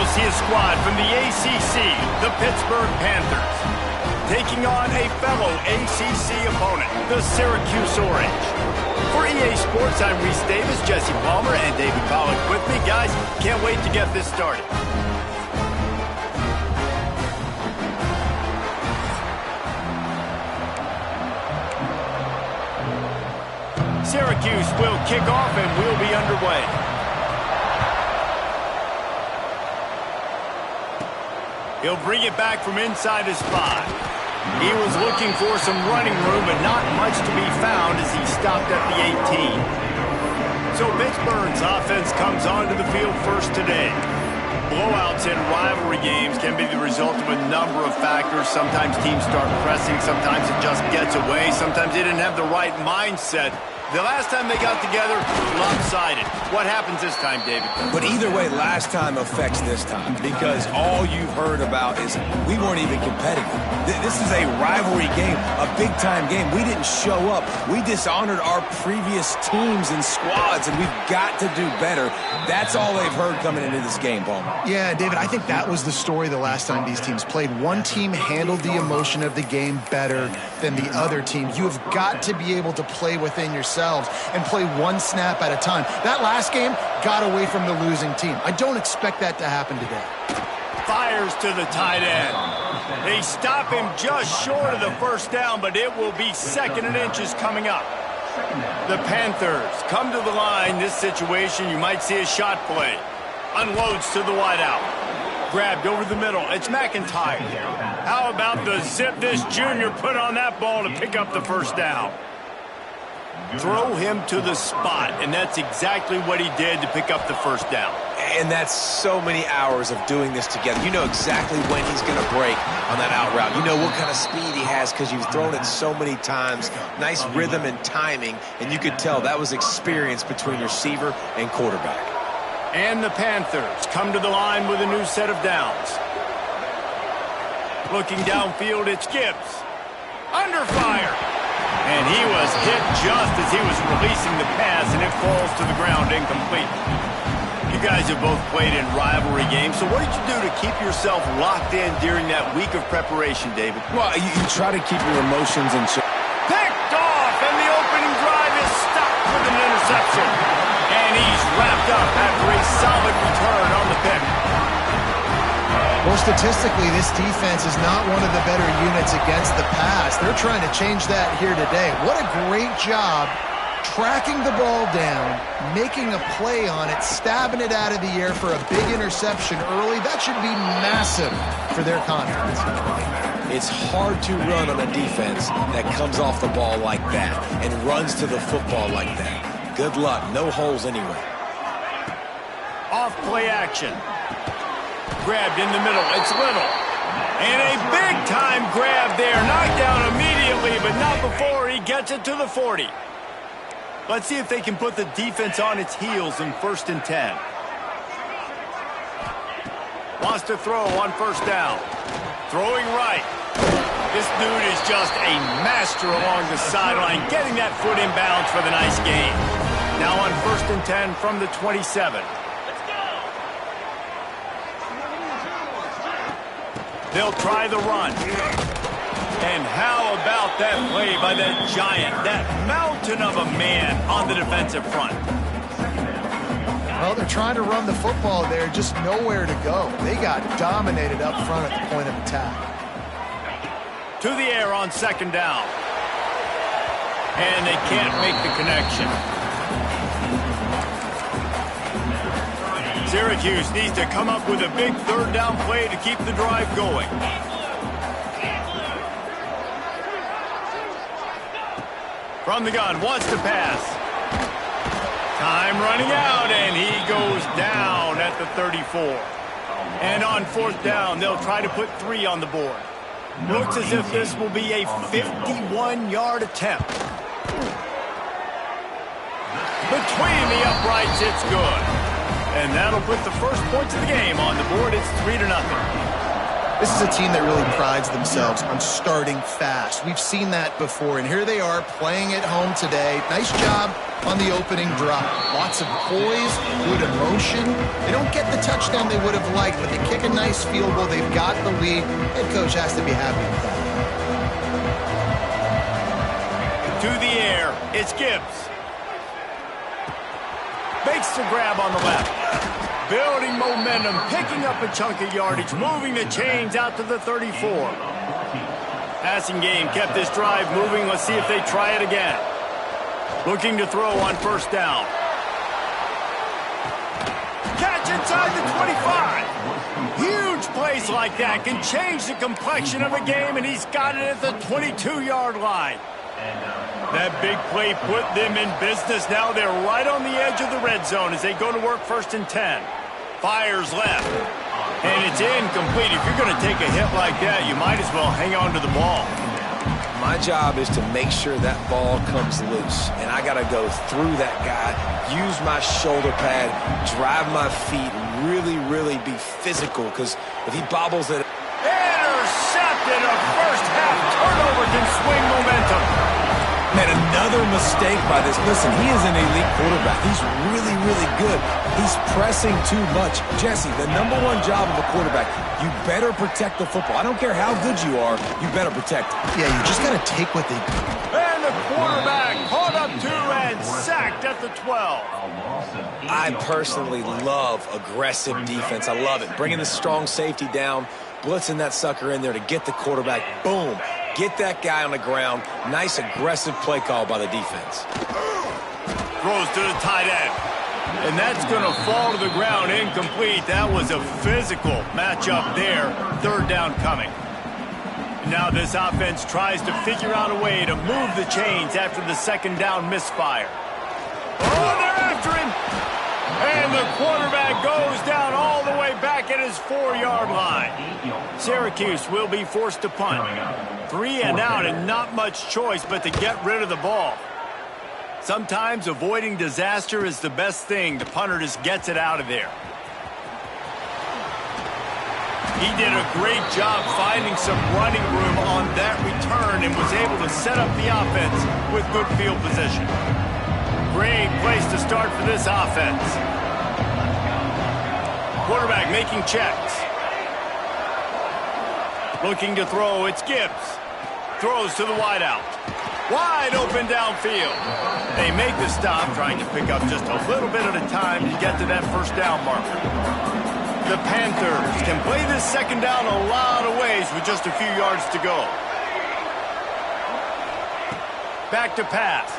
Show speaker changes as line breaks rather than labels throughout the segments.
we'll see a squad from the ACC, the Pittsburgh Panthers, taking on a fellow ACC opponent, the Syracuse Orange. For EA Sports, I'm Reese Davis, Jesse Palmer, and David Pollock with me. Guys, can't wait to get this started. Syracuse will kick off and we'll be underway. He'll bring it back from inside his 5. He was looking for some running room, but not much to be found as he stopped at the 18. So Pittsburgh's offense comes onto the field first today. Blowouts in rivalry games can be the result of a number of factors. Sometimes teams start pressing, sometimes it just gets away, sometimes they didn't have the right mindset. The last time they got together, lopsided. What happens this time, David?
But either way, last time affects this time because all you've heard about is we weren't even competitive. This is a rivalry game, a big-time game. We didn't show up. We dishonored our previous teams and squads, and we've got to do better. That's all they've heard coming into this game, Palmer.
Yeah, David, I think that was the story the last time these teams played. One team handled the emotion of the game better than the other team. You have got to be able to play within yourself and play one snap at a time. That last game got away from the losing team. I don't expect that to happen today.
Fires to the tight end. They stop him just short of the first down, but it will be 2nd and inches coming up. The Panthers come to the line. This situation, you might see a shot play. Unloads to the wideout. Grabbed over the middle. It's McIntyre. How about the zip this junior put on that ball to pick up the first down? Throw him to the spot, and that's exactly what he did to pick up the first down.
And that's so many hours of doing this together. You know exactly when he's going to break on that out route. You know what kind of speed he has because you've thrown it so many times. Nice rhythm and timing, and you could tell that was experience between receiver and quarterback.
And the Panthers come to the line with a new set of downs. Looking downfield, it's Gibbs. Under fire. And he was hit just as he was releasing the pass, and it falls to the ground incomplete. You guys have both played in rivalry games, so what did you do to keep yourself locked in during that week of preparation, David?
Well, you try to keep your emotions in check.
Picked off, and the opening drive is stopped with an interception. And he's wrapped up after a solid return on the pick.
Well, statistically, this defense is not one of the better units against the pass. They're trying to change that here today. What a great job tracking the ball down, making a play on it, stabbing it out of the air for a big interception early. That should be massive for their confidence.
It's hard to run on a defense that comes off the ball like that and runs to the football like that. Good luck. No holes anywhere.
Off play action. Grabbed in the middle. It's Little. And a big-time grab there. Knocked down immediately, but not before he gets it to the 40. Let's see if they can put the defense on its heels in 1st and 10. Wants to throw on first down. Throwing right. This dude is just a master along the sideline, getting that foot in bounds for the nice gain. Now on 1st and 10 from the 27. They'll try the run. And how about that play by that giant, that mountain of a man on the defensive front?
Well, they're trying to run the football there, just nowhere to go. They got dominated up front at the point of attack.
To the air on 2nd down. And they can't make the connection. Syracuse needs to come up with a big 3rd down play to keep the drive going. From the gun, wants to pass. Time running out, and he goes down at the 34. And on 4th down, they'll try to put 3 on the board. Looks as if this will be a 51-yard attempt. Between the uprights, it's good. And that'll put the first points of the game on the board. It's 3-0.
This is a team that really prides themselves on starting fast. We've seen that before, and here they are playing at home today. Nice job on the opening drive. Lots of poise, good emotion. They don't get the touchdown they would have liked, but they kick a nice field goal. They've got the lead. Head coach has to be happy with that.
To the air, it's Gibbs. Makes the grab on the left. Building momentum, picking up a chunk of yardage, moving the chains out to the 34. Passing game kept this drive moving. Let's see if they try it again. Looking to throw on first down. Catch inside the 25. Huge plays like that can change the complexion of a game, and he's got it at the 22-yard line. That big play put them in business. Now they're right on the edge of the red zone as they go to work 1st and 10. Fires left. And it's incomplete. If you're going to take a hit like that, you might as well hang on to the ball.
My job is to make sure that ball comes loose. And I got to go through that guy, use my shoulder pad, drive my feet, really be physical. Because if he bobbles it...
Intercepted! A first-half turnover can swing momentum.
Man, another mistake by this. Listen, he is an elite quarterback. He's really good. He's pressing too much. Jesse, the #1 job of a quarterback, you better protect the football. I don't care how good you are, you better protect it.
Yeah, you just got to take what they do.
And the quarterback caught up to and sacked at the 12.
I personally love aggressive defense. I love it. Bringing the strong safety down, blitzing that sucker in there to get the quarterback. Boom. Get that guy on the ground. Nice aggressive play call by the defense.
Throws to the tight end. And that's going to fall to the ground incomplete. That was a physical matchup there. 3rd down coming. Now this offense tries to figure out a way to move the chains after the 2nd down misfire. Oh, they're after him. And the quarterback goes down all the way back at his 4-yard line. Syracuse will be forced to punt. 3 and out and not much choice but to get rid of the ball. Sometimes avoiding disaster is the best thing. The punter just gets it out of there. He did a great job finding some running room on that return and was able to set up the offense with good field position. Great place to start for this offense. Quarterback making checks. Looking to throw, it's Gibbs. Throws to the wideout. Wide open downfield. They make the stop, trying to pick up just a little bit at a time to get to that 1st down marker. The Panthers can play this 2nd down a lot of ways with just a few yards to go. Back to pass.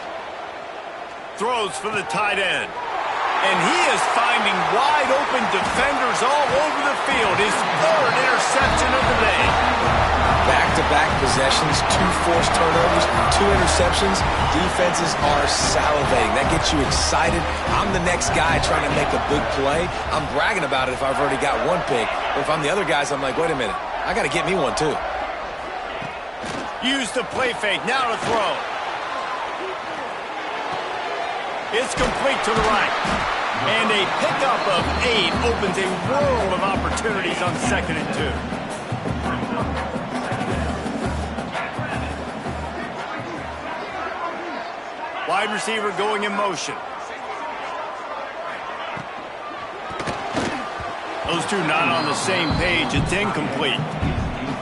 Throws for the tight end. And he is finding wide open defenders all over the field. His 3rd interception of the day.
Back-to-back possessions, 2 forced turnovers, 2 interceptions. Defenses are salivating. That gets you excited. I'm the next guy trying to make a big play. I'm bragging about it if I've already got 1 pick. But if I'm the other guys, I'm like, wait a minute. I got to get me 1 too.
Use the play fake. Now to throw. It's complete to the right. And a pickup of 8 opens a world of opportunities on 2nd and 2. Wide receiver going in motion. Those two not on the same page. It's incomplete.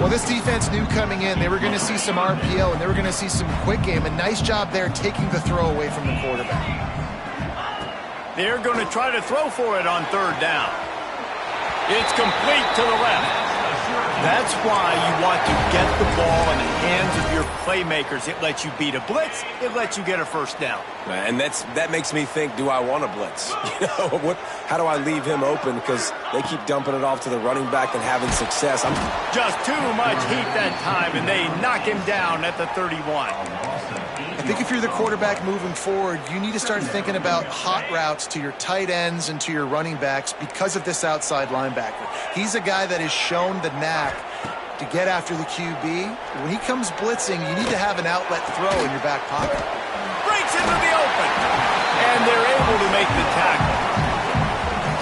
Well, this defense knew coming in they were going to see some RPO and they were going to see some quick game. A nice job there taking the throw away from the quarterback.
They're going to try to throw for it on 3rd down. It's complete to the left. That's why you want to get the ball in the hands of your playmakers. It lets you beat a blitz. It lets you get a 1st down.
And that makes me think, do I want to blitz? How do I leave him open? Because they keep dumping it off to the running back and having success.
Just too much heat that time, and they knock him down at the 31.
I think if you're the quarterback moving forward, you need to start thinking about hot routes to your tight ends and to your running backs because of this outside linebacker. He's a guy that has shown the knack to get after the QB. When he comes blitzing, you need to have an outlet throw in your back pocket.
Breaks into the open, and they're able to make the tackle.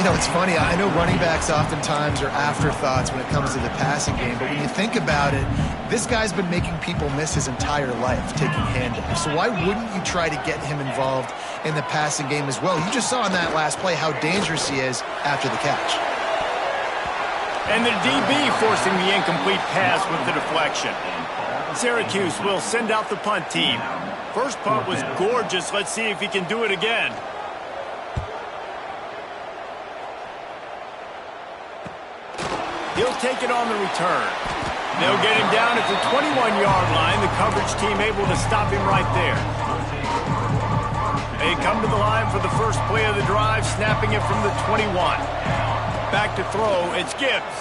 You know, it's funny. I know running backs oftentimes are afterthoughts when it comes to the passing game, but when you think about it, this guy's been making people miss his entire life taking handoffs. So why wouldn't you try to get him involved in the passing game as well? You just saw in that last play how dangerous he is after the catch.
And the DB forcing the incomplete pass with the deflection. Syracuse will send out the punt team. First punt was gorgeous. Let's see if he can do it again. He'll take it on the return. They'll get him down at the 21-yard line. The coverage team able to stop him right there. They come to the line for the first play of the drive, snapping it from the 21. Back to throw, it's Gibbs.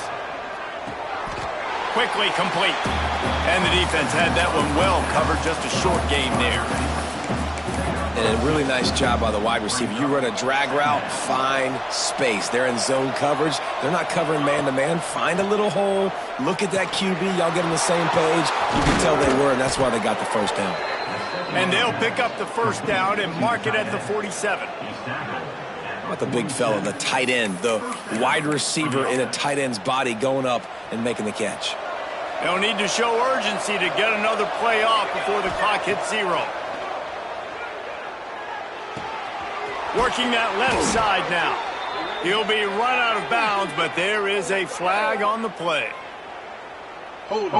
Quickly complete. And the defense had that one well covered, just a short game there.
And a really nice job by the wide receiver. You run a drag route, find space. They're in zone coverage. They're not covering man-to-man. Find a little hole. Look at that QB. Y'all get on the same page. You can tell they were, and that's why they got the first down.
And they'll pick up the first down and mark it at the 47.
How about the big fella, the tight end, the wide receiver in a tight end's body going up and making the catch.
They'll need to show urgency to get another play off before the clock hits 0. Working that left side now. He'll be run out of bounds, but there is a flag on the play.
Holding.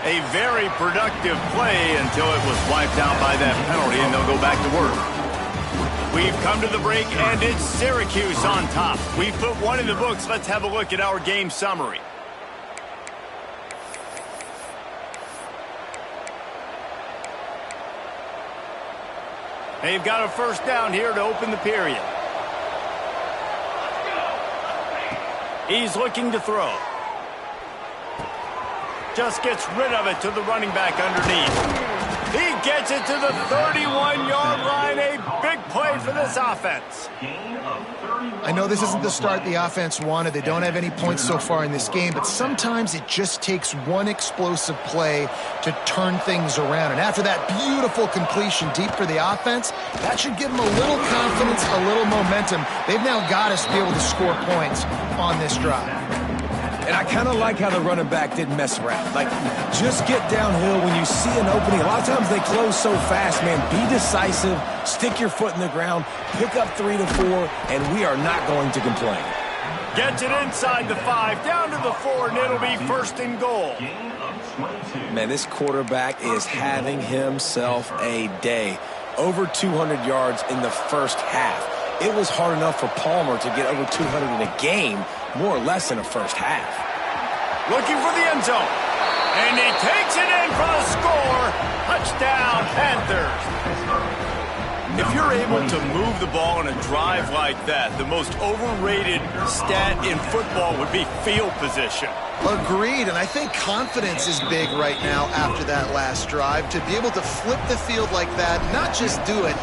A very productive play until it was wiped out by that penalty, and they'll go back to work. We've come to the break, and it's Syracuse on top. We've put one in the books. Let's have a look at our game summary. They've got a first down here to open the period. He's looking to throw. Just gets rid of it to the running back underneath. He gets it to the 31-yard line. A big play for this offense.
I know this isn't the start the offense wanted. They don't have any points so far in this game, but sometimes it just takes one explosive play to turn things around. And after that beautiful completion deep for the offense, that should give them a little confidence, a little momentum. They've now got us to be able to score points on this drive.
And I kind of like how the running back didn't mess around. Like, just get downhill when you see an opening. A lot of times they close so fast, man. Be decisive, stick your foot in the ground, pick up 3 to 4, and we are not going to complain.
Gets it inside the 5, down to the 4, and it'll be first and goal.
Man, this quarterback is having himself a day. Over 200 yards in the first half. It was hard enough for Palmer to get over 200 in a game, more or less in the first half.
Looking for the end zone. And he takes it in for the score. Touchdown, Panthers. If you're able to move the ball in a drive like that, the most overrated stat in football would be field position.
Agreed, and I think confidence is big right now after that last drive. To be able to flip the field like that, not just do it,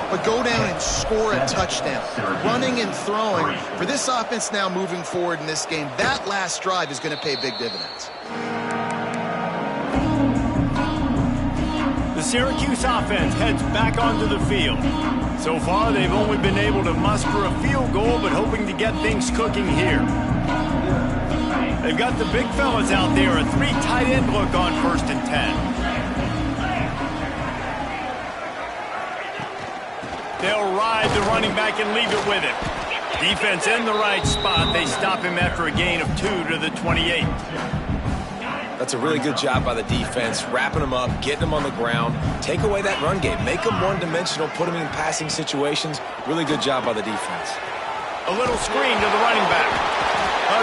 but go down and score a touchdown. Running and throwing. For this offense now moving forward in this game, that last drive is going to pay big dividends.
The Syracuse offense heads back onto the field. So far, they've only been able to muster a field goal, but hoping to get things cooking here. They've got the big fellas out there, a 3 tight end look on 1st and 10. They'll ride the running back and leave it with him. Defense in the right spot. They stop him after a gain of 2 to the 28.
That's a really good job by the defense, wrapping them up, getting them on the ground, take away that run game, make them one-dimensional, put them in passing situations. Really good job by the defense.
A little screen to the running back.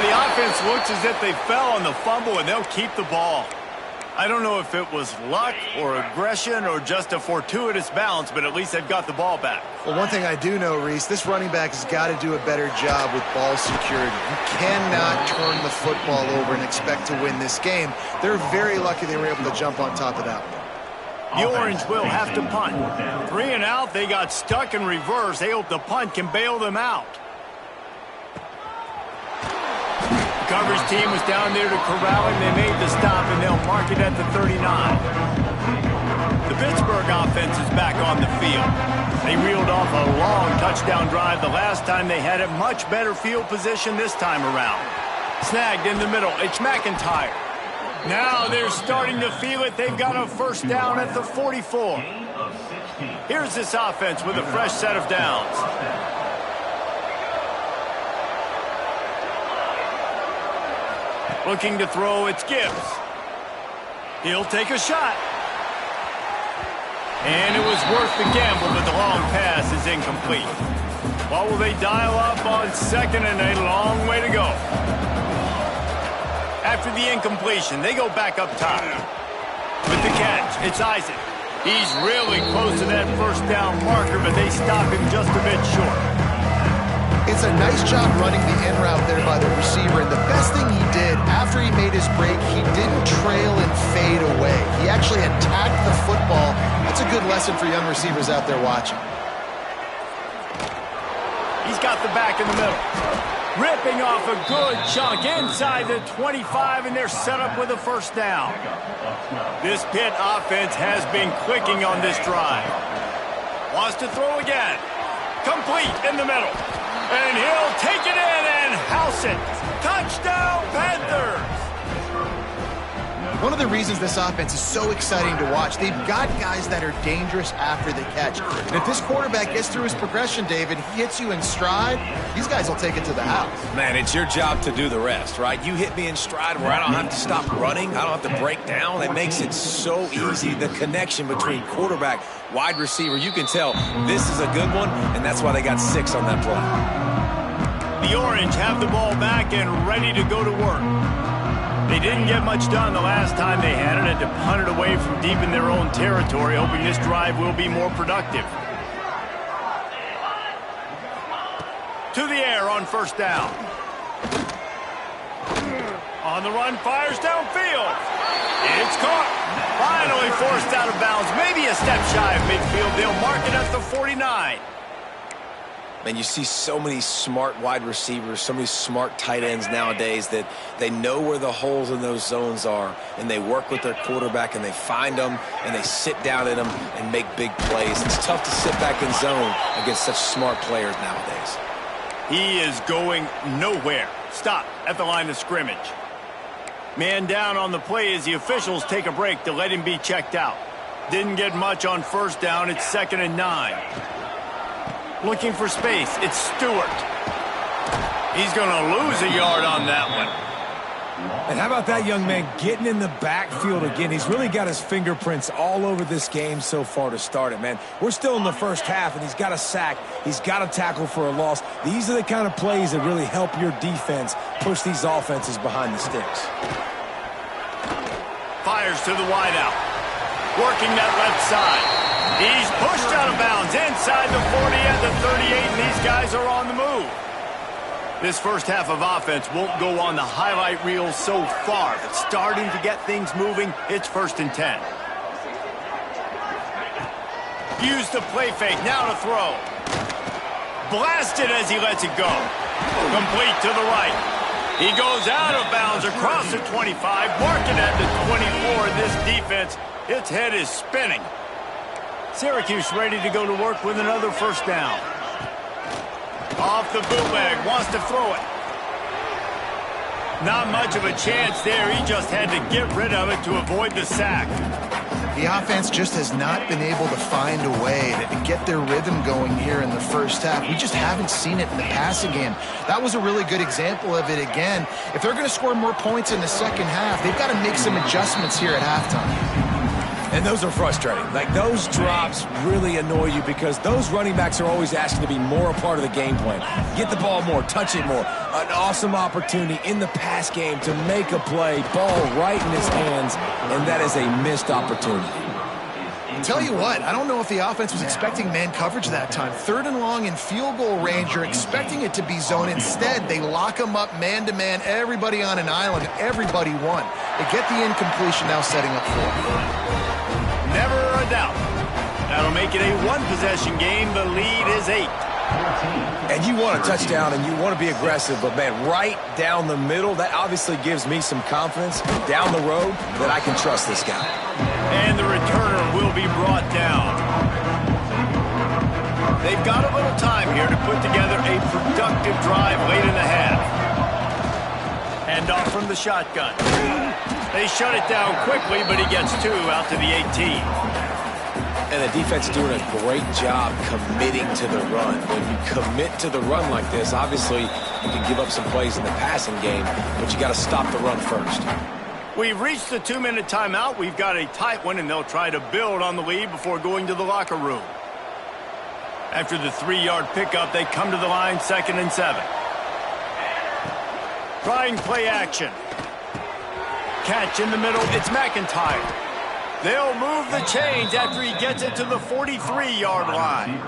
The offense looks as if they fell on the fumble, and they'll keep the ball. I don't know if it was luck or aggression or just a fortuitous bounce, but at least they've got the ball back.
Well, one thing I do know, Reese, this running back has got to do a better job with ball security. You cannot turn the football over and expect to win this game. They're very lucky they were able to jump on top of that one.
The Orange will have to punt. 3 and out, they got stuck in reverse. They hope the punt can bail them out. Coverage team was down there to corral him. They made the stop, and they'll mark it at the 39. The Pittsburgh offense is back on the field. They reeled off a long touchdown drive the last time they had it. Much better field position this time around. Snagged in the middle. It's Ncaa. Now they're starting to feel it. They've got a first down at the 44. Here's this offense with a fresh set of downs. Looking to throw, it's Gibbs. He'll take a shot. And it was worth the gamble, but the long pass is incomplete. What will they dial up on second and a long way to go? After the incompletion, they go back up top. With the catch, it's Isaac. He's really close to that first down marker, but they stop him just a bit short.
It's a nice job running the in route there by the receiver, and the best thing he did after he made his break, he didn't trail and fade away. He actually attacked the football. That's a good lesson for young receivers out there watching.
He's got the back in the middle. Ripping off a good chunk inside the 25, and they're set up with a first down. This Pitt offense has been clicking on this drive. Wants to throw again. Complete in the middle. And he'll take it in and house it. Touchdown, Panthers!
One of the reasons this offense is so exciting to watch, they've got guys that are dangerous after the catch. And if this quarterback gets through his progression, David, he hits you in stride, these guys will take it to the house.
Man, it's your job to do the rest, right? You hit me in stride where I don't have to stop running. I don't have to break down. It makes it so easy. The connection between quarterback, wide receiver, you can tell this is a good one, and that's why they got 6 on that play.
The Orange have the ball back and ready to go to work. They didn't get much done the last time they had it, and to punt it away from deep in their own territory, hoping this drive will be more productive. To the air on first down. On the run, fires downfield. It's caught. Finally forced out of bounds. Maybe a step shy of midfield. They'll mark it at the 49.
Man, you see so many smart wide receivers, so many smart tight ends nowadays that they know where the holes in those zones are, and they work with their quarterback, and they find them, and they sit down in them and make big plays. It's tough to sit back in zone against such smart players nowadays.
He is going nowhere. Stop at the line of scrimmage. Man down on the play as the officials take a break to let him be checked out. Didn't get much on first down. It's 2nd and 9. Looking for space. It's Stewart. He's going to lose a yard on that one.
And how about that young man getting in the backfield again? He's really got his fingerprints all over this game so far to start it, man. We're still in the first half, and he's got a sack. He's got a tackle for a loss. These are the kind of plays that really help your defense push these offenses behind the sticks.
Fires to the wideout. Working that left side. He's pushed out of bounds inside the 40 at the 38, and these guys are on the move. This first half of offense won't go on the highlight reel so far, but starting to get things moving, it's 1st and 10. Use the play fake, now to throw. Blasted as he lets it go. Complete to the right. He goes out of bounds across the 25, marking at the 24, and this defense, its head is spinning. Syracuse ready to go to work with another first down. Off the bootleg, wants to throw it. Not much of a chance there. He just had to get rid of it to avoid the sack.
The offense just has not been able to find a way to get their rhythm going here in the first half. We just haven't seen it in the passing game. That was a really good example of it again. If they're going to score more points in the second half, they've got to make some adjustments here at halftime.
And those are frustrating. Like, those drops really annoy you because those running backs are always asking to be more a part of the game plan. Get the ball more, touch it more. An awesome opportunity in the pass game to make a play, ball right in his hands, and that is a missed opportunity.
Tell you what, I don't know if the offense was expecting man coverage that time. 3rd and long in field goal range, you're expecting it to be zone. Instead, they lock them up man-to-man, everybody on an island, everybody won. They get the incompletion, now setting up 4th.
Never a doubt. That'll make it a one-possession game. The lead is 8.
And you want a touchdown and you want to be aggressive, but, man, right down the middle, that obviously gives me some confidence down the road that I can trust this guy.
And the returner will will be brought down. They've got a little time here to put together a productive drive late in the half. Hand off from the shotgun. They shut it down quickly, but he gets 2 out to the 18.
And the defense doing a great job committing to the run. When you commit to the run like this, obviously you can give up some plays in the passing game, but you got to stop the run first.
We've reached the 2-minute timeout. We've got a tight one, and they'll try to build on the lead before going to the locker room. After the 3-yard pickup, they come to the line, 2nd and 7. Trying play action. Catch in the middle. It's McIntyre. They'll move the chains after he gets it to the 43-yard line.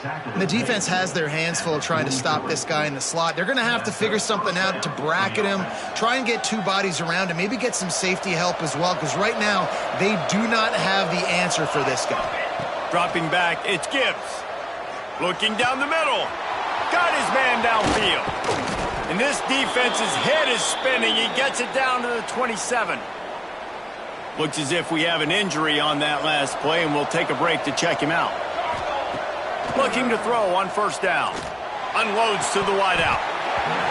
And the defense has their hands full trying to stop this guy in the slot. They're going to have to figure something out to bracket him, try and get 2 bodies around him, maybe get some safety help as well, because right now they do not have the answer for this guy.
Dropping back, it's Gibbs. Looking down the middle. Got his man downfield. And this defense's head is spinning. He gets it down to the 27. Looks as if we have an injury on that last play, and we'll take a break to check him out. Looking to throw on 1st down. Unloads to the wideout.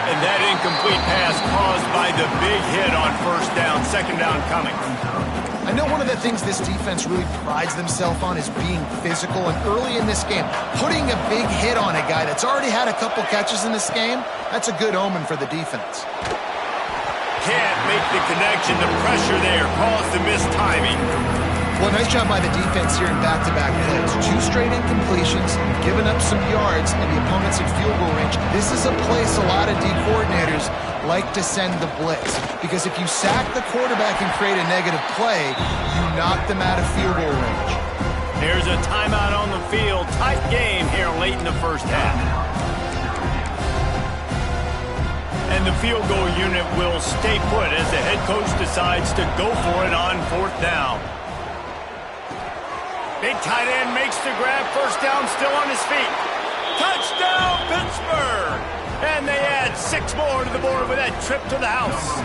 And that incomplete pass caused by the big hit on 1st down. 2nd down coming.
I know one of the things this defense really prides themselves on is being physical, and early in this game, putting a big hit on a guy that's already had a couple catches in this game, that's a good omen for the defense.
Can't make the connection. The pressure there caused the missed timing.
Well, nice job by the defense here in back-to-back plays. 2 straight incompletions, giving up some yards, and the opponent's in field goal range. This is a place a lot of D coordinators like to send the blitz, because if you sack the quarterback and create a negative play, you knock them out of field goal range.
There's a timeout on the field. Tight game here late in the 1st half. And the field goal unit will stay put as the head coach decides to go for it on 4th down. Big tight end makes the grab. 1st down, still on his feet. Touchdown, Pittsburgh! And they add 6 more to the board with that trip to the house.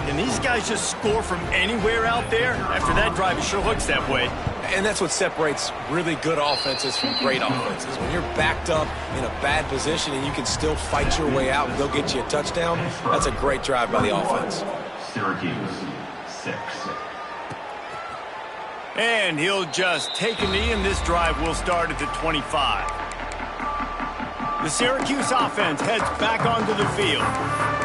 And these guys just score from anywhere out there? After that drive, it sure looks that way.
And that's what separates really good offenses from great offenses. When you're backed up in a bad position and you can still fight your way out and go get you a touchdown, that's a great drive by the offense.
Syracuse, 6.
And he'll just take a knee, and this drive will start at the 25. The Syracuse offense heads back onto the field.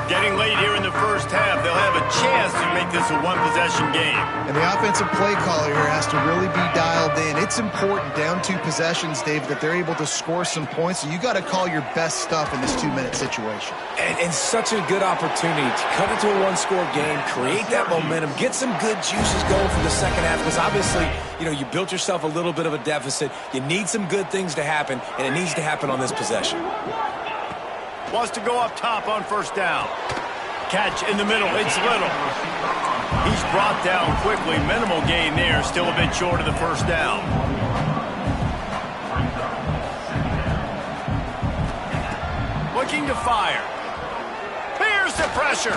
Getting late here in the 1st half, they'll have a chance to make this a 1-possession game.
And the offensive play caller here has to really be dialed in. It's important, down 2 possessions, Dave, that they're able to score some points. So you got to call your best stuff in this 2-minute situation.
And such a good opportunity to cut into a 1-score game, create that momentum, get some good juices going for the 2nd half, because obviously, you know, you built yourself a little bit of a deficit. You need some good things to happen, and it needs to happen on this possession.
Wants to go up top on 1st down. Catch in the middle. It's Little. He's brought down quickly. Minimal gain there. Still a bit short of the 1st down. Looking to fire. Here's the pressure.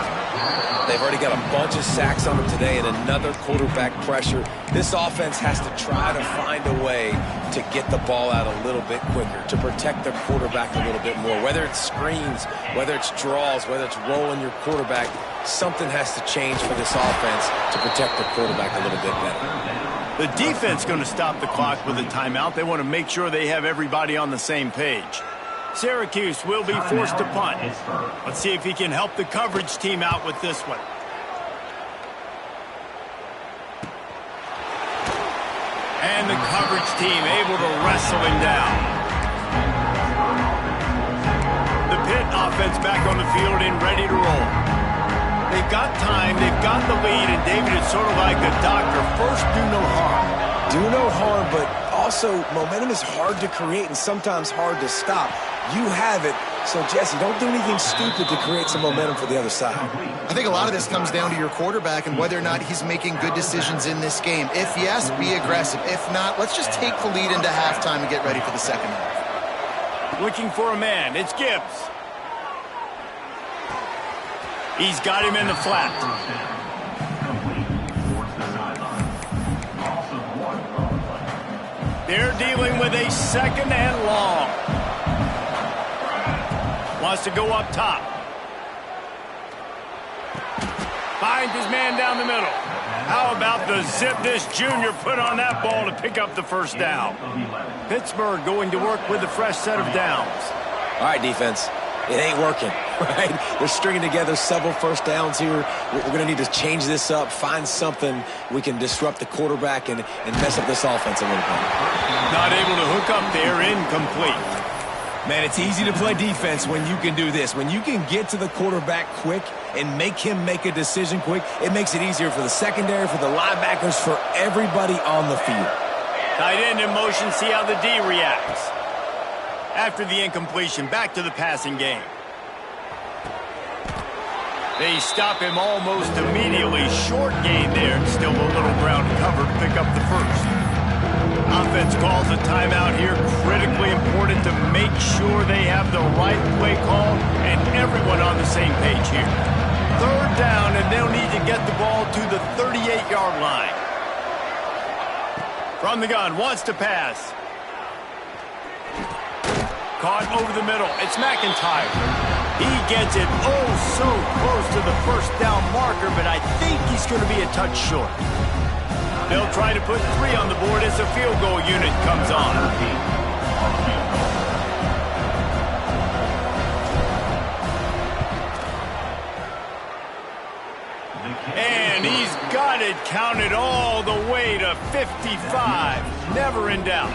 They've already got a bunch of sacks on them today and another quarterback pressure. This offense has to try to find a way to get the ball out a little bit quicker, to protect their quarterback a little bit more. Whether it's screens, whether it's draws, whether it's rolling your quarterback, something has to change for this offense to protect the quarterback a little bit better.
The defense going to stop the clock with a timeout. They want to make sure they have everybody on the same page. Syracuse will be forced to punt. Let's see if he can help the coverage team out with this one. And the coverage team able to wrestle him down. The Pitt offense back on the field and ready to roll. They've got time, they've got the lead, and David, it's sort of like the doctor. First, do no harm.
Do no harm, but also momentum is hard to create and sometimes hard to stop. You have it, so Jesse, don't do anything stupid to create some momentum for the other side.
I think a lot of this comes down to your quarterback and whether or not he's making good decisions in this game. If yes, be aggressive. If not, let's just take the lead into halftime and get ready for the 2nd half.
Looking for a man, it's Gibbs. He's got him in the flat. They're dealing with a second and long. Wants to go up top. Finds his man down the middle. How about the zip this junior put on that ball to pick up the first down? Pittsburgh going to work with a fresh set of downs.
All right, defense. It ain't working, right? They're stringing together several first downs here. We're going to need to change this up, find something we can disrupt the quarterback and mess up this offense a little bit.
Not able to hook up there, incomplete.
Man, it's easy to play defense when you can do this. When you can get to the quarterback quick and make him make a decision quick, it makes it easier for the secondary, for the linebackers, for everybody on the field.
Tight end in motion, see how the D reacts. After the incompletion, back to the passing game. They stop him almost immediately. Short gain there, and still a little ground cover to pick up the first. Offense calls a timeout here. Critically important to make sure they have the right play call and everyone on the same page here. Third down, and they'll need to get the ball to the 38-yard line. From the gun, wants to pass. Caught over the middle. It's McIntyre. He gets it oh so close to the first down marker, but I think he's going to be a touch short. They'll try to put 3 on the board as the field goal unit comes on. And he's got it counted all the way to 55. Never in doubt.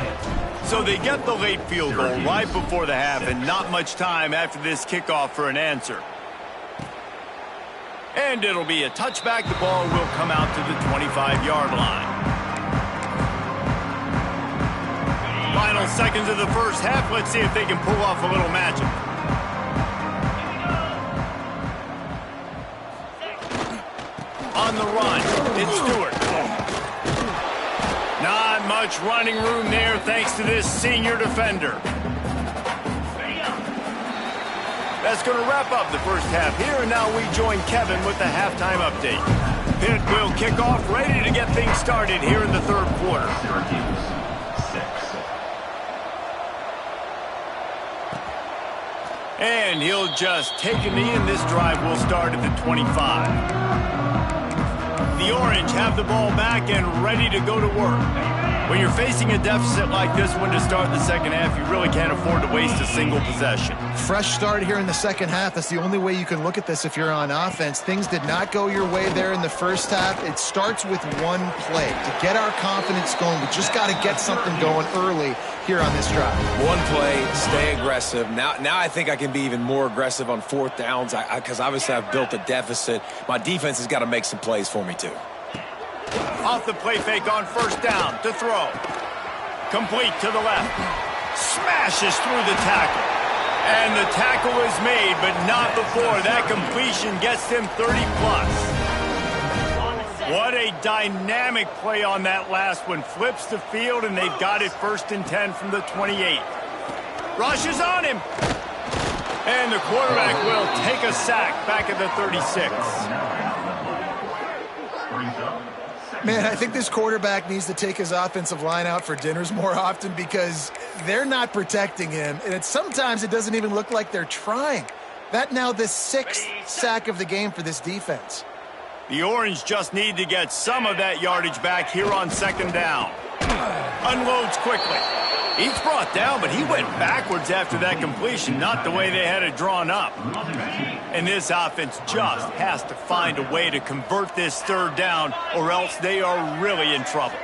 So they get the late field goal right before the half, and not much time after this kickoff for an answer. And it'll be a touchback. The ball will come out to the 25-yard line. Final seconds of the first half. Let's see if they can pull off a little magic. On the run, it's Stewart. Not much running room there thanks to this senior defender. That's going to wrap up the first half here, and now we join Kevin with the halftime update. Pitt will kick off, ready to get things started here in the third quarter.
Syracuse, 6.
And he'll just take a knee, and this drive will start at the 25. The Orange have the ball back and ready to go to work. When you're facing a deficit like this one to start the second half, you really can't afford to waste a single possession.
Fresh start here in the second half. That's the only way you can look at this if you're on offense. Things did not go your way there in the first half. It starts with one play. To get our confidence going, we just got to get something going early here on this drive.
One play, stay aggressive. Now I think I can be even more aggressive on fourth downs because obviously I've built a deficit. My defense has got to make some plays for me too.
Off the play fake on first down to throw. Complete to the left. Smashes through the tackle. And the tackle is made, but not before that completion gets them 30-plus. What a dynamic play on that last one. Flips the field, and they've got it 1st and 10 from the 28. Rushes on him. And the quarterback will take a sack back at the 36.
Man, I think this quarterback needs to take his offensive line out for dinners more often because they're not protecting him. And sometimes it doesn't even look like they're trying. That now the 6th sack of the game for this defense.
The Orange just need to get some of that yardage back here on second down. Unloads quickly. He's brought down, but he went backwards after that completion, not the way they had it drawn up. And this offense just has to find a way to convert this third down, or else they are really in trouble.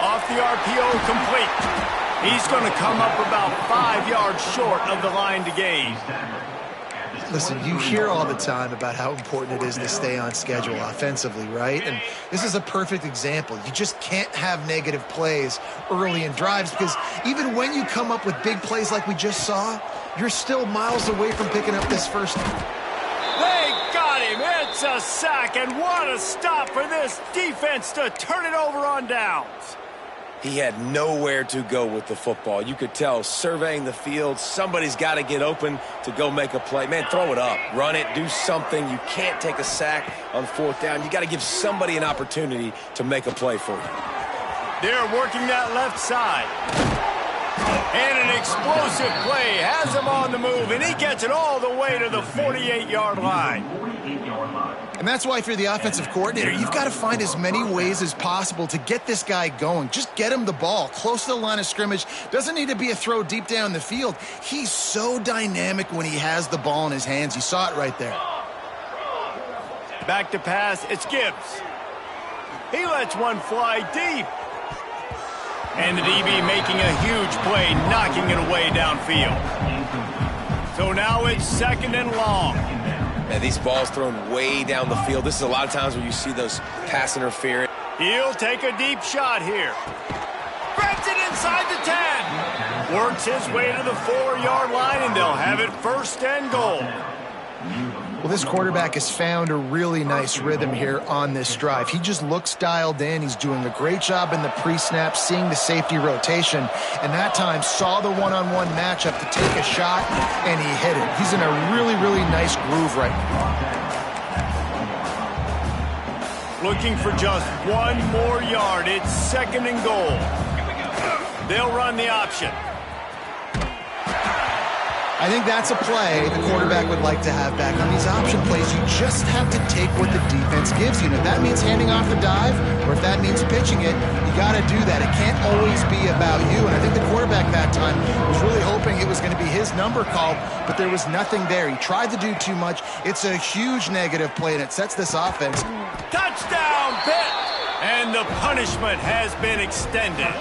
Off the RPO, complete. He's going to come up about 5 yards short of the line to gain.
Listen, you hear all the time about how important it is to stay on schedule offensively, right? And this is a perfect example. You just can't have negative plays early in drives because even when you come up with big plays like we just saw, you're still miles away from picking up this first one.
They got him. It's a sack, and what a stop for this defense to turn it over on downs.
He had nowhere to go with the football. You could tell surveying the field, somebody's got to get open to go make a play. Man, throw it up, run it, do something. You can't take a sack on fourth down. You got to give somebody an opportunity to make a play for you.
They're working that left side. And an explosive play has him on the move, and he gets it all the way to the 48-yard line.
And that's why if you're the offensive coordinator, you've got to find as many ways as possible to get this guy going. Just get him the ball close to the line of scrimmage. Doesn't need to be a throw deep down the field. He's so dynamic when he has the ball in his hands. You saw it right there.
Back to pass, it's Gibbs. He lets one fly deep. And the DB making a huge play, knocking it away downfield. So now it's 2nd and long.
Man, these balls thrown way down the field. This is a lot of times where you see those pass interference.
He'll take a deep shot here. Grabs it inside the 10. Works his way to the 4-yard line, and they'll have it 1st and goal.
Well, this quarterback has found a really nice rhythm here on this drive. He just looks dialed in. He's doing a great job in the pre-snap, seeing the safety rotation, and that time saw the one-on-one matchup to take a shot, and he hit it. He's in a really, really nice groove right now.
Looking for just one more yard. It's 2nd and goal. They'll run the option.
I think that's a play the quarterback would like to have back. On these option plays, you just have to take what the defense gives you. And if that means handing off the dive, or if that means pitching it, you got to do that. It can't always be about you. And I think the quarterback that time was really hoping it was going to be his number called, but there was nothing there. He tried to do too much. It's a huge negative play, and it sets this offense.
Touchdown, Pitt! And the punishment has been extended.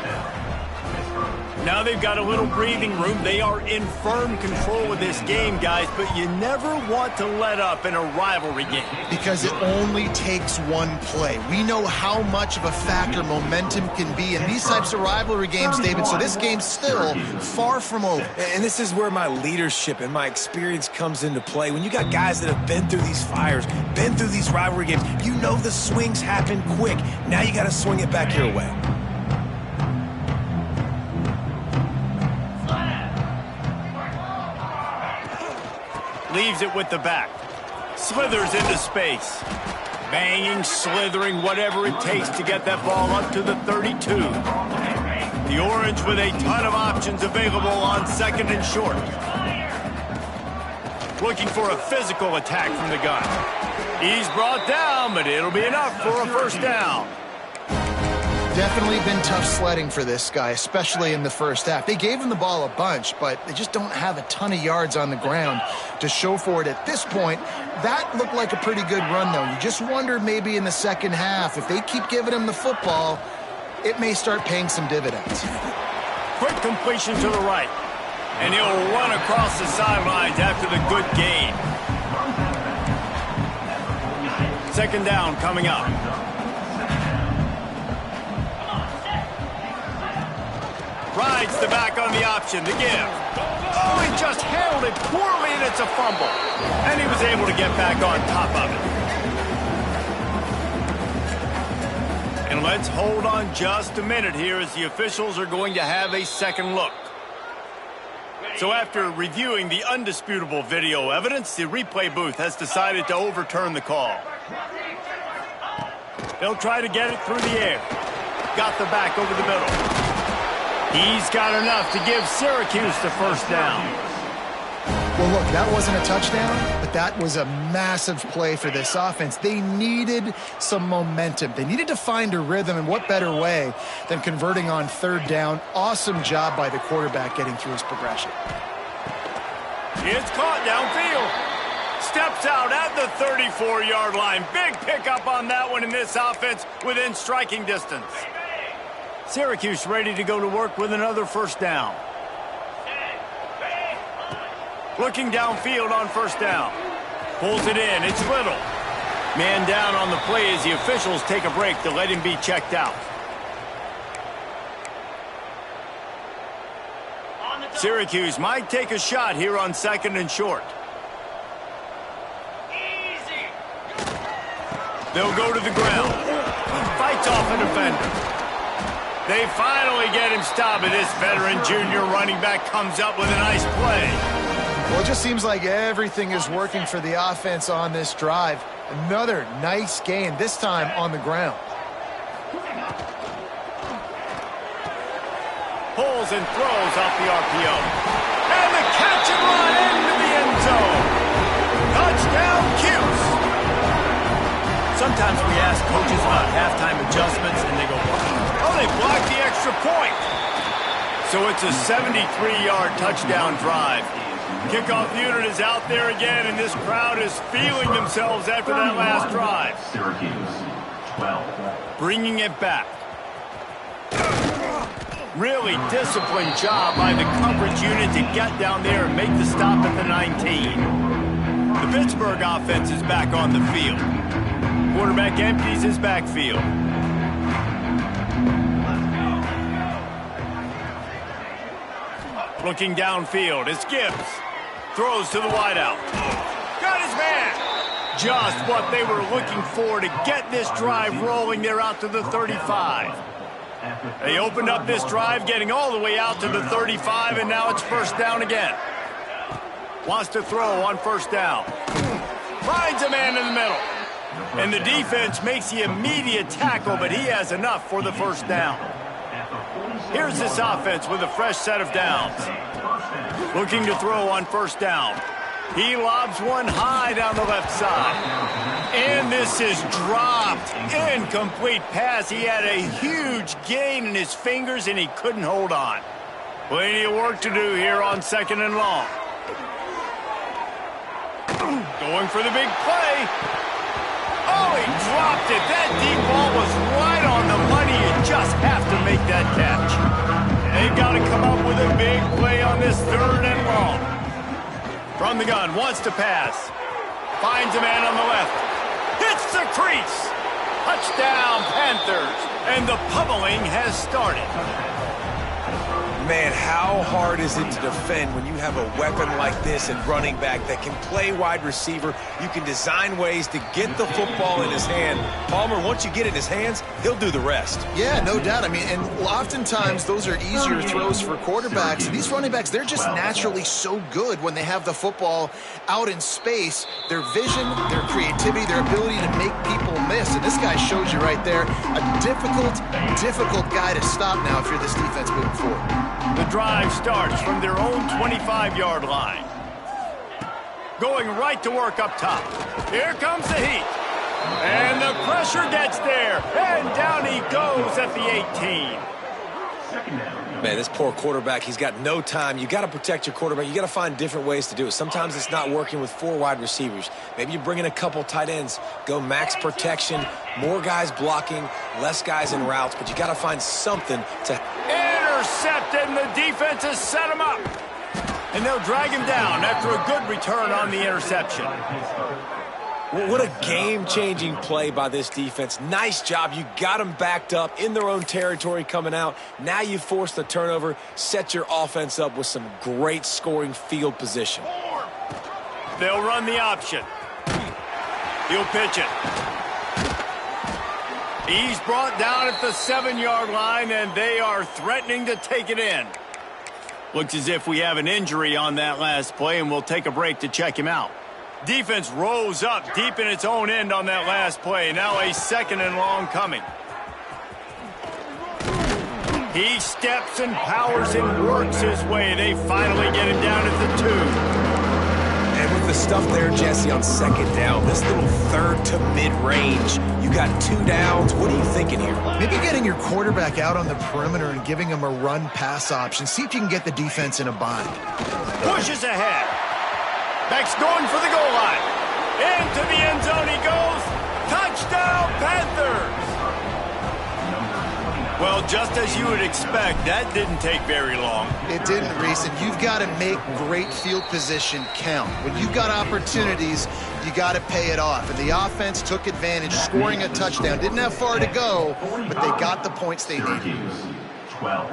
Now they've got a little breathing room. They are in firm control of this game, guys, but you never want to let up in a rivalry game.
Because it only takes one play. We know how much of a factor momentum can be in these types of rivalry games, David, so this game's still far from over.
And this is where my leadership and my experience comes into play. When you got guys that have been through these fires, been through these rivalry games, you know the swings happen quick. Now you got to swing it back your way.
Leaves it with the back. Slithers into space. Banging, slithering, whatever it takes to get that ball up to the 32. The Orange with a ton of options available on 2nd and short. Looking for a physical attack from the gun. He's brought down, but it'll be enough for a 1st down.
Definitely been tough sledding for this guy, especially in the first half. They gave him the ball a bunch, but they just don't have a ton of yards on the ground to show for it at this point. That looked like a pretty good run, though. You just wonder maybe in the second half, if they keep giving him the football, it may start paying some dividends.
Quick completion to the right. And he'll run across the sidelines after the good gain. 2nd down coming up. Rides the back on the option to give. Oh, he just handled it poorly, and it's a fumble. And he was able to get back on top of it. And let's hold on just a minute here as the officials are going to have a second look. So after reviewing the undisputable video evidence, the replay booth has decided to overturn the call. They'll try to get it through the air. Got the back over the middle. He's got enough to give Syracuse the 1st down.
Well, look, that wasn't a touchdown, but that was a massive play for this offense. They needed some momentum. They needed to find a rhythm, and what better way than converting on 3rd down. Awesome job by the quarterback getting through his progression.
It's caught downfield. Steps out at the 34-yard line. Big pickup on that one in this offense within striking distance. Syracuse ready to go to work with another 1st down. Looking downfield on 1st down. Pulls it in. It's Little. Man down on the play as the officials take a break to let him be checked out. Syracuse might take a shot here on 2nd and short. They'll go to the ground. Fights off a defender. They finally get him stopped, and this veteran junior running back comes up with a nice play.
Well, it just seems like everything is working for the offense on this drive. Another nice gain, this time on the ground.
pulls and throws off the RPO. And the catch and run into the end zone. Touchdown, Cuse. Sometimes we ask coaches about halftime adjustments, and they go, oh, they blocked the extra point. So it's a 73-yard touchdown drive. Kickoff unit is out there again, and this crowd is feeling themselves after that last drive.
Syracuse, 12.
Bringing it back. Really disciplined job by the coverage unit to get down there and make the stop at the 19. The Pittsburgh offense is back on the field. Quarterback empties his backfield. Looking downfield, it's Gibbs. Throws to the wideout. Got his man. Just what they were looking for to get this drive rolling there out to the 35. They opened up this drive getting all the way out to the 35, and now it's first down again. Wants to throw on first down. Finds a man in the middle. And the defense makes the immediate tackle, but he has enough for the first down. Here's this offense with a fresh set of downs. Looking to throw on first down. He lobs one high down the left side. And this is dropped. Incomplete pass. He had a huge gain in his fingers, and he couldn't hold on. Plenty of work to do here on second and long. Going for the big play. Oh, he dropped it. That deep ball was right on the money. You just have to make that catch. They've got to come up with a big play on this third and long. From the gun, wants to pass. Finds a man on the left. Hits the crease. Touchdown, Panthers. And the pummeling has started.
Man, how hard is it to defend when you have a weapon like this at running back that can play wide receiver? You can design ways to get the football in his hand. Palmer, once you get it in his hands, he'll do the rest.
Yeah, no doubt. I mean, and oftentimes those are easier throws for quarterbacks. And these running backs, they're just naturally so good when they have the football out in space. Their vision, their creativity, their ability to make people miss. And this guy shows you right there, a difficult guy to stop now if you're this defense moving forward.
The drive starts from their own 25-yard line. Going right to work up top. Here comes the heat. And the pressure gets there. And down he goes at the 18.
Man, this poor quarterback, he's got no time. You got to protect your quarterback. You got to find different ways to do it. Sometimes it's not working with 4 wide receivers. Maybe you bring in a couple tight ends, go max protection, more guys blocking, less guys in routes, but you got to find something to...
Intercepted, and the defense has set him up. And they'll drag him down after a good return on the interception.
Well, what a game-changing play by this defense. Nice job. You got them backed up in their own territory coming out. Now you force the turnover, set your offense up with some great scoring field position.
They'll run the option. He'll pitch it. He's brought down at the 7-yard line, and they are threatening to take it in. Looks as if we have an injury on that last play, and we'll take a break to check him out. Defense rose up deep in its own end on that last play. Now a second and long coming. He steps and powers and works his way. They finally get him down at the 2.
And with the stuff there, Jesse, on second down, this little third to mid-range, you got 2 downs. What are you thinking here?
Maybe getting your quarterback out on the perimeter and giving him a run-pass option. See if you can get the defense in a bind.
Pushes ahead. Beck's going for the goal line. Into the end zone he goes. Touchdown, Panthers! Well, just as you would expect, that didn't take very long.
It didn't, Reese, and you've got to make great field position count. When you've got opportunities, you got to pay it off. And the offense took advantage, scoring a touchdown. Didn't have far to go, but they got the points they needed.
12.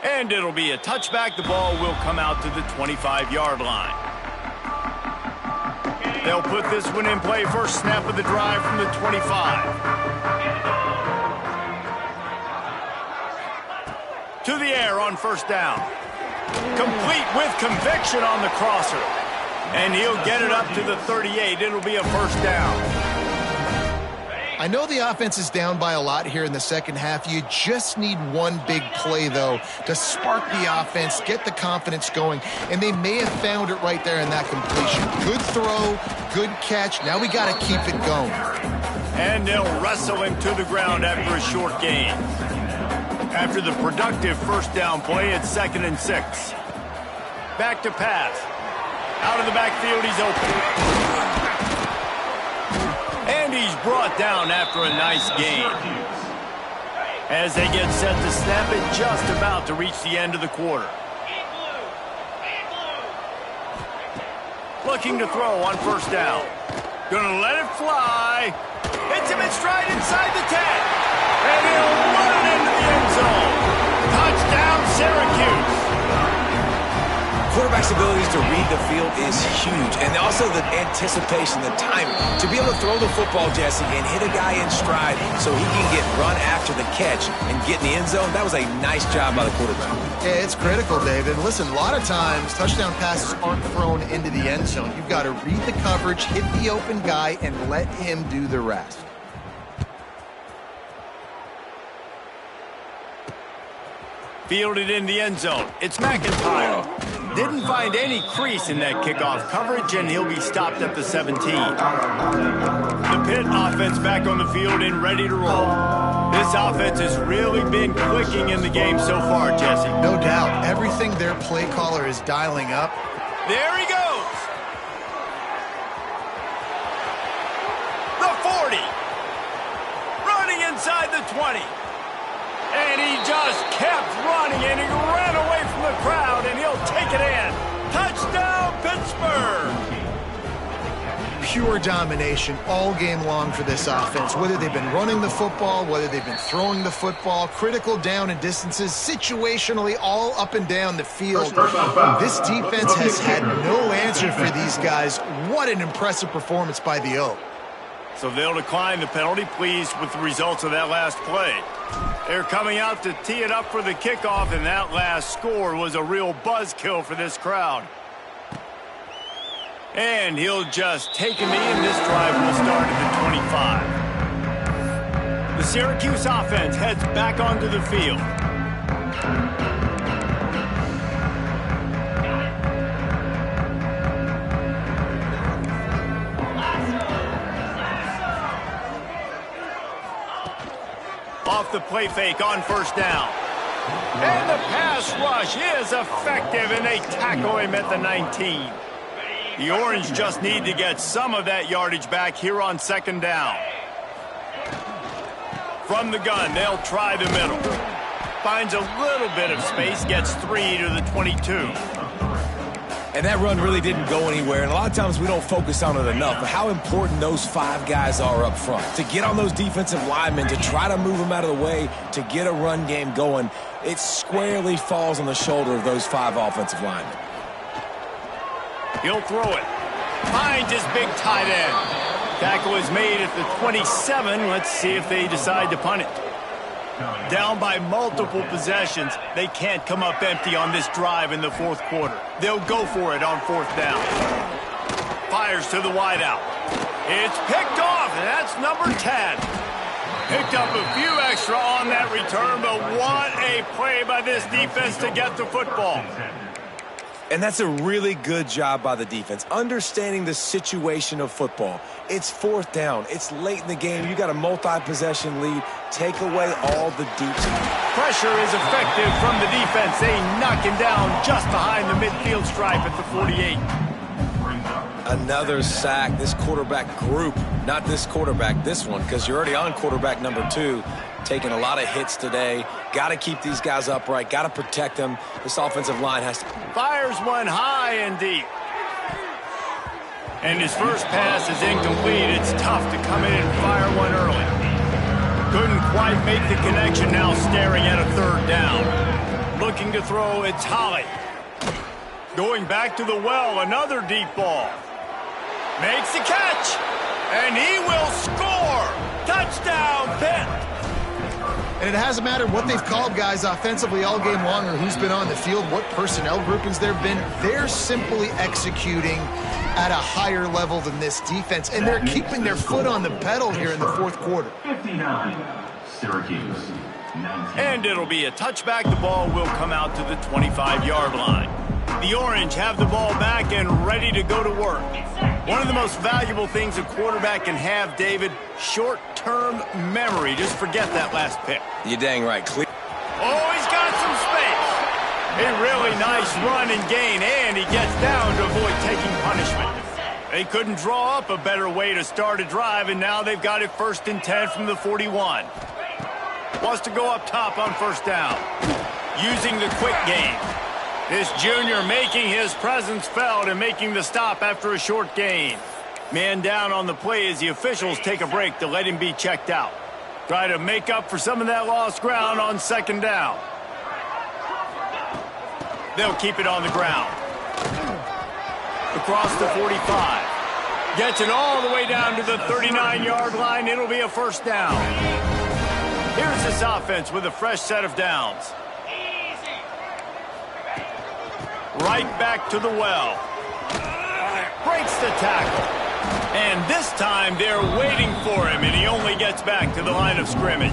And it'll be a touchback. The ball will come out to the 25-yard line. They'll put this one in play. First snap of the drive from the 25. To the air on first down. Complete with conviction on the crosser. And he'll get it up to the 38. It'll be a first down.
I know the offense is down by a lot here in the second half. You just need one big play, though, to spark the offense, get the confidence going, and they may have found it right there in that completion. Good throw, good catch. Now we got to keep it going.
And they'll wrestle him to the ground after a short gain. After the productive first down play, it's 2nd and 6. Back to pass. Out of the backfield, he's open. And he's brought down after a nice gain. As they get set to snap it, just about to reach the end of the quarter. Looking to throw on first down. Gonna let it fly. Hits him in stride inside the 10. And he'll run it into the end zone. Touchdown, Syracuse.
Quarterback's abilities to read the field is huge, and also the anticipation, the timing. To be able to throw the football, Jesse, and hit a guy in stride so he can get run after the catch and get in the end zone, that was a nice job by the quarterback.
Yeah, it's critical, David. Listen, a lot of times touchdown passes aren't thrown into the end zone. You've got to read the coverage, hit the open guy, and let him do the rest.
Fielded in the end zone. It's McIntyre. Didn't find any crease in that kickoff coverage, and he'll be stopped at the 17. The Pitt offense back on the field and ready to roll. This offense has really been clicking in the game so far, Jesse.
No doubt. Everything their play caller is dialing up.
There he goes. The 40. Running inside the 20. And he just kept running, and he ran away from the crowd, and he'll take it in. Touchdown, Pittsburgh!
Pure domination all game long for this offense. Whether they've been running the football, whether they've been throwing the football, critical down and distances, situationally all up and down the field. This defense has had no answer for these guys. What an impressive performance by the O.
So they'll decline the penalty, pleased with the results of that last play. They're coming out to tee it up for the kickoff, and that last score was a real buzzkill for this crowd. And he'll just take him in. This drive will start at the 25. The Syracuse offense heads back onto the field. Off the play fake on first down. And the pass rush is effective, and they tackle him at the 19. The Orange just need to get some of that yardage back here on second down. From the gun, they'll try the middle. Finds a little bit of space, gets 3 to the 22.
And that run really didn't go anywhere, and a lot of times we don't focus on it enough, but how important those 5 guys are up front. To get on those defensive linemen, to try to move them out of the way, to get a run game going, it squarely falls on the shoulder of those 5 offensive linemen.
He'll throw it. Finds his big tight end. Tackle is made at the 27. Let's see if they decide to punt it. Down by multiple possessions, they can't come up empty on this drive in the fourth quarter. They'll go for it on fourth down. Fires to the wideout. It's picked off, and that's number 10. Picked up a few extra on that return, but what a play by this defense to get the football.
And that's a really good job by the defense, understanding the situation of football. It's fourth down. It's late in the game. You got a multi-possession lead. Take away all the deep.
Pressure is effective from the defense. They knock him down just behind the midfield stripe at the 48.
Another sack. This quarterback group, not this quarterback, this one, because you're already on quarterback number 2. Taking a lot of hits today. Got to keep these guys upright. Got to protect them. This offensive line has to.
Fires one high and deep. And his first pass is incomplete. It's tough to come in and fire one early. Couldn't quite make the connection, now staring at a third down. Looking to throw, it's Holly. Going back to the well, another deep ball. Makes the catch. And he will score. Touchdown, Pitt.
And it hasn't mattered what they've called guys offensively all game long or who's been on the field, what personnel groupings there have been. They're simply executing at a higher level than this defense, and they're keeping their foot on the pedal here in the fourth quarter.
59, Syracuse. 19.
And it'll be a touchback. The ball will come out to the 25-yard line. The Orange have the ball back and ready to go to work. One of the most valuable things a quarterback can have, David, short-term memory. Just forget that last pick.
You're dang right.
Oh, he's got some space. A really nice run and gain, and he gets down to avoid taking punishment. They couldn't draw up a better way to start a drive, and now they've got it 1st and 10 from the 41. Wants to go up top on 1st down. Using the quick game. This junior making his presence felt and making the stop after a short gain. Man down on the play as the officials take a break to let him be checked out. Try to make up for some of that lost ground on 2nd down. They'll keep it on the ground. Across the 45. Gets it all the way down to the 39-yard line. It'll be a 1st down. Here's this offense with a fresh set of downs. Right back to the well. Breaks the tackle. And this time they're waiting for him, and he only gets back to the line of scrimmage.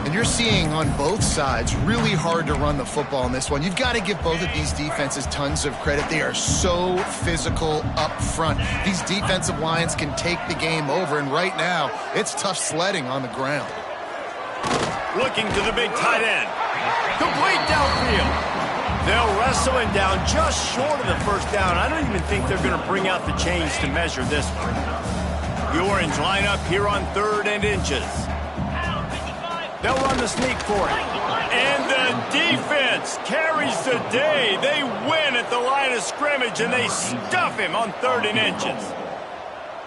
And you're seeing on both sides really hard to run the football in this one. You've got to give both of these defenses tons of credit. They are so physical up front. These defensive lines can take the game over, and right now it's tough sledding on the ground.
Looking to the big tight end. Complete downfield. They'll wrestle it down just short of the 1st down. I don't even think they're going to bring out the chains to measure this one. The Orange line up here on 3rd and inches. They'll run the sneak for it. And the defense carries the day. They win at the line of scrimmage, and they stuff him on 3rd and inches.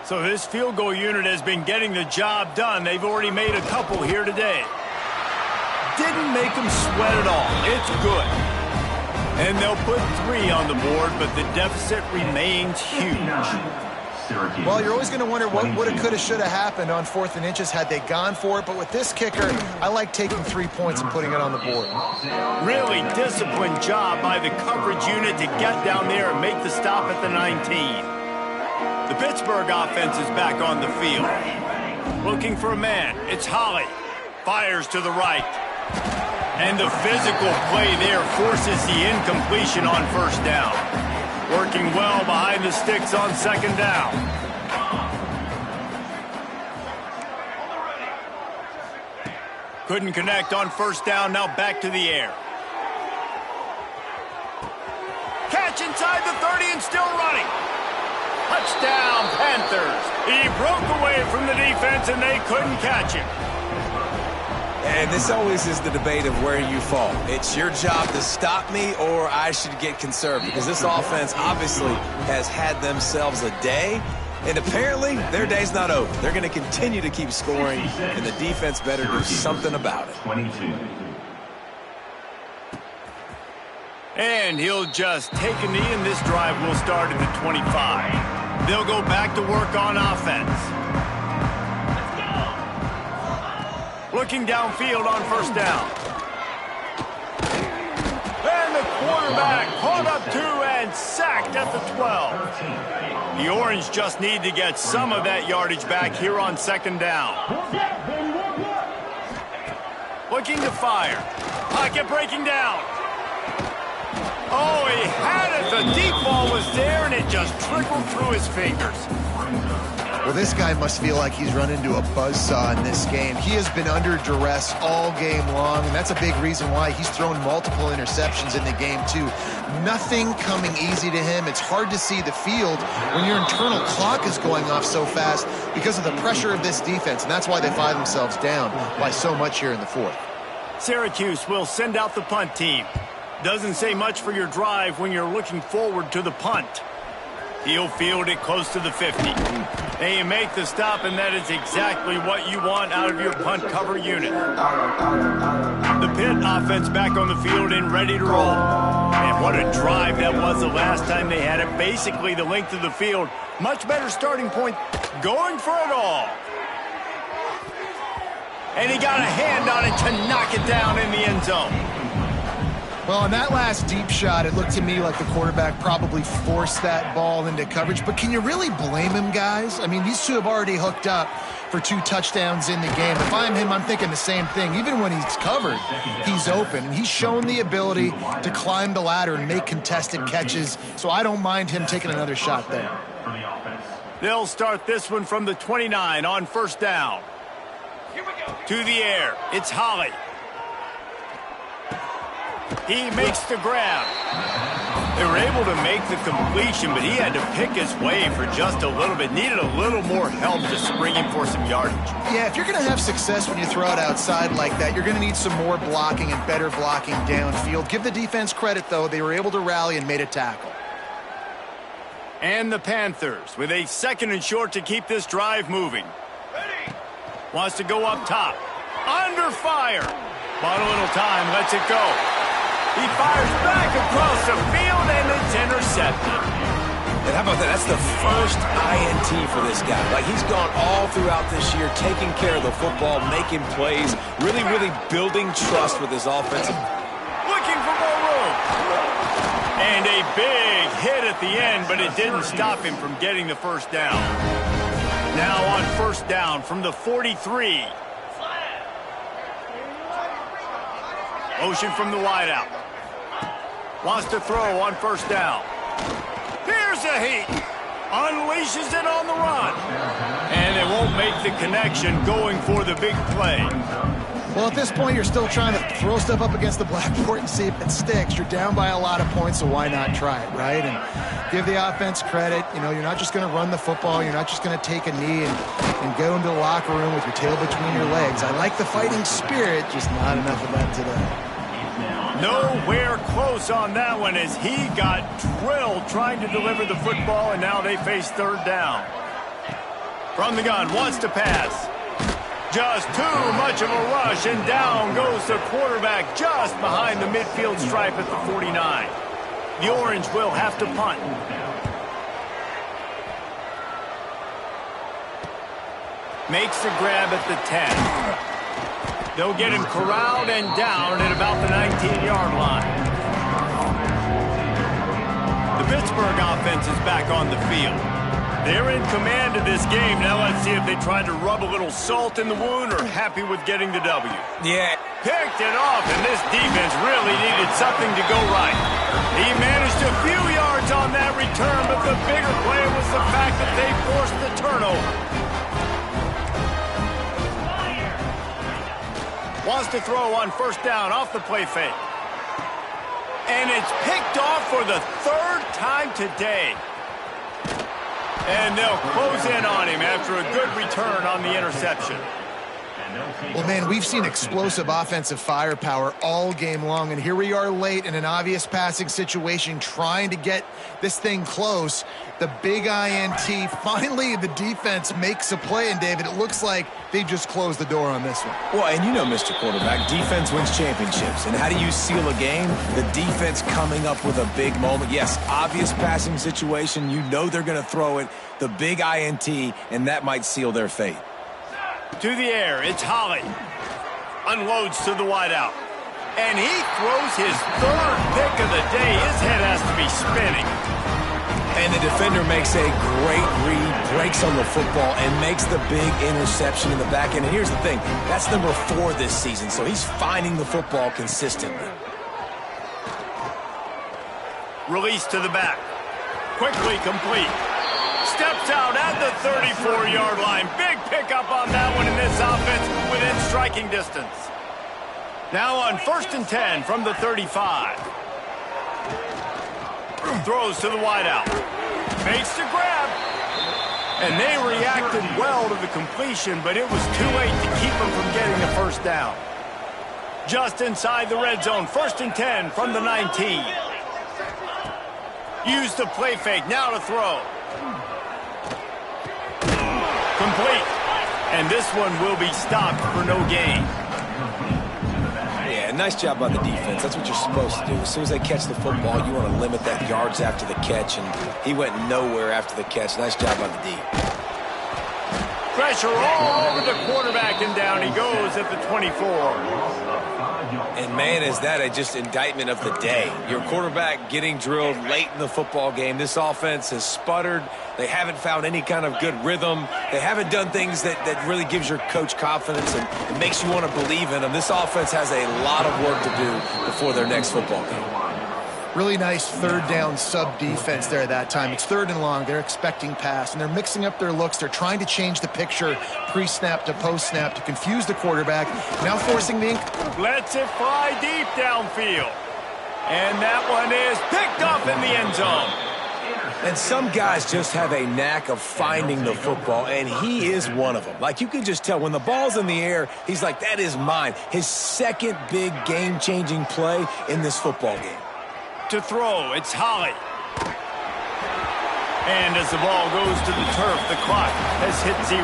So this field goal unit has been getting the job done. They've already made a couple here today. Didn't make them sweat at all. It's good. And they'll put 3 on the board, but the deficit remains huge.
Well, you're always going to wonder what woulda, coulda, shoulda happened on 4th and inches had they gone for it. But with this kicker, I like taking 3 points and putting it on the board.
Really disciplined job by the coverage unit to get down there and make the stop at the 19. The Pittsburgh offense is back on the field. Looking for a man. It's Holly. Fires to the right. And the physical play there forces the incompletion on 1st down. Working well behind the sticks on 2nd down. Couldn't connect on 1st down, now back to the air. Catch inside the 30 and still running. Touchdown, Panthers. He broke away from the defense and they couldn't catch him.
And this always is the debate of where you fall. It's your job to stop me, or I should get conservative, because this offense obviously has had themselves a day, and apparently their day's not over. They're going to continue to keep scoring, and the defense better do something about it.
22.
And he'll just take a knee, and this drive will start at the 25. They'll go back to work on offense. Looking downfield on 1st down. And the quarterback caught up 2 and sacked at the 12. The Orange just need to get some of that yardage back here on 2nd down. Looking to fire. Pocket breaking down. Oh, he had it. The deep ball was there, and it just trickled through his fingers.
Well, this guy must feel like he's run into a buzzsaw in this game. He has been under duress all game long, and that's a big reason why he's thrown multiple interceptions in the game, too. Nothing coming easy to him. It's hard to see the field when your internal clock is going off so fast because of the pressure of this defense, and that's why they find themselves down by so much here in the 4th.
Syracuse will send out the punt team. Doesn't say much for your drive when you're looking forward to the punt. He'll field it close to the 50. And you make the stop, and that is exactly what you want out of your punt cover unit. The Pitt offense back on the field and ready to roll. And what a drive that was the last time they had it. Basically the length of the field. Much better starting point. Going for it all. And he got a hand on it to knock it down in the end zone.
Well, in that last deep shot, it looked to me like the quarterback probably forced that ball into coverage. But can you really blame him, guys? I mean, these two have already hooked up for 2 touchdowns in the game. If I'm him, I'm thinking the same thing. Even when he's covered, he's open. And he's shown the ability to climb the ladder and make contested catches. So I don't mind him taking another shot there.
They'll start this one from the 29 on first down. To the air, it's Holly. He makes the grab. They were able to make the completion, but he had to pick his way for just a little bit. Needed a little more help to spring him for some yardage.
Yeah, if you're going to have success when you throw it outside like that, you're going to need some more blocking and better blocking downfield. Give the defense credit, though. They were able to rally and made a tackle.
And the Panthers with a 2nd and short to keep this drive moving. Wants to go up top. Under fire. Bought a little time, lets it go. He fires back across the field, and it's intercepted.
And how about that? That's the first INT for this guy. Like, he's gone all throughout this year, taking care of the football, making plays, really building trust with his offensive.
Looking for more room. And a big hit at the end, but it didn't stop him from getting the first down. Now on first down from the 43. Motion from the wideout. Wants to throw on first down. Here's a heat. Unleashes it on the run. And it won't make the connection going for the big play.
Well, at this point, you're still trying to throw stuff up against the blackboard and see if it sticks. You're down by a lot of points, so why not try it, right? And give the offense credit. You know, you're not just going to run the football. You're not just going to take a knee and go into the locker room with your tail between your legs. I like the fighting spirit, just not enough of that today.
Nowhere close on that one as he got drilled trying to deliver the football, and now they face third down. From the gun, wants to pass. Just too much of a rush, and down goes the quarterback just behind the midfield stripe at the 49. The Orange will have to punt. Makes the grab at the 10. They'll get him corralled and down at about the 19-yard line. The Pittsburgh offense is back on the field. They're in command of this game. Now let's see if they try to rub a little salt in the wound or happy with getting the W.
Yeah.
Picked it off, and this defense really needed something to go right. He managed a few yards on that return, but the bigger play was the fact that they forced the turnover. Wants to throw on first down off the play fake. And it's picked off for the 3rd time today. And they'll close in on him after a good return on the interception.
Well, man, we've seen explosive offensive firepower all game long, and here we are late in an obvious passing situation trying to get this thing close. The big INT, finally the defense makes a play, and David, it looks like they've just closed the door on this one.
Well, and you know, Mr. Quarterback, defense wins championships. And how do you seal a game? The defense coming up with a big moment. Yes, obvious passing situation. You know they're going to throw it. The big INT, and that might seal their fate.
To the air, it's Holly. Unloads to the wideout. And he throws his 3rd pick of the day. His head has to be spinning.
And the defender makes a great read, breaks on the football, and makes the big interception in the back end. And here's the thing, that's number 4 this season, so he's finding the football consistently.
Release to the back. Quickly complete. Steps out at the 34-yard line. Big pickup on that one in this offense within striking distance. Now on 1st and 10 from the 35. Throws to the wideout. Makes the grab. And they reacted well to the completion, but it was too late to keep them from getting the first down. Just inside the red zone. 1st and 10 from the 19. Use the play fake. Now to throw. Complete. And this one will be stopped for no gain.
Yeah, nice job by the defense. That's what you're supposed to do. As soon as they catch the football, you want to limit that yards after the catch, and he went nowhere after the catch. Nice job by the D.
Pressure all over the quarterback, and down he goes at the 24.
And, man, is that just indictment of the day. Your quarterback getting drilled late in the football game. This offense has sputtered. They haven't found any kind of good rhythm. They haven't done things that really gives your coach confidence and makes you want to believe in them. This offense has a lot of work to do before their next football game.
Really nice third down sub defense there that time. It's 3rd and long. They're expecting pass, and they're mixing up their looks. They're trying to change the picture pre-snap to post-snap to confuse the quarterback. Now forcing the
Lets it fly deep downfield. And that one is picked up in the end zone.
And some guys just have a knack of finding the football, and he is one of them. Like, you can just tell when the ball's in the air, he's like, that is mine. His second big game-changing play in this football game.
To throw, it's Holly. And as the ball goes to the turf, the clock has hit 0.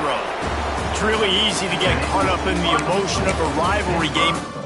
It's really easy to get caught up in the emotion of a rivalry game.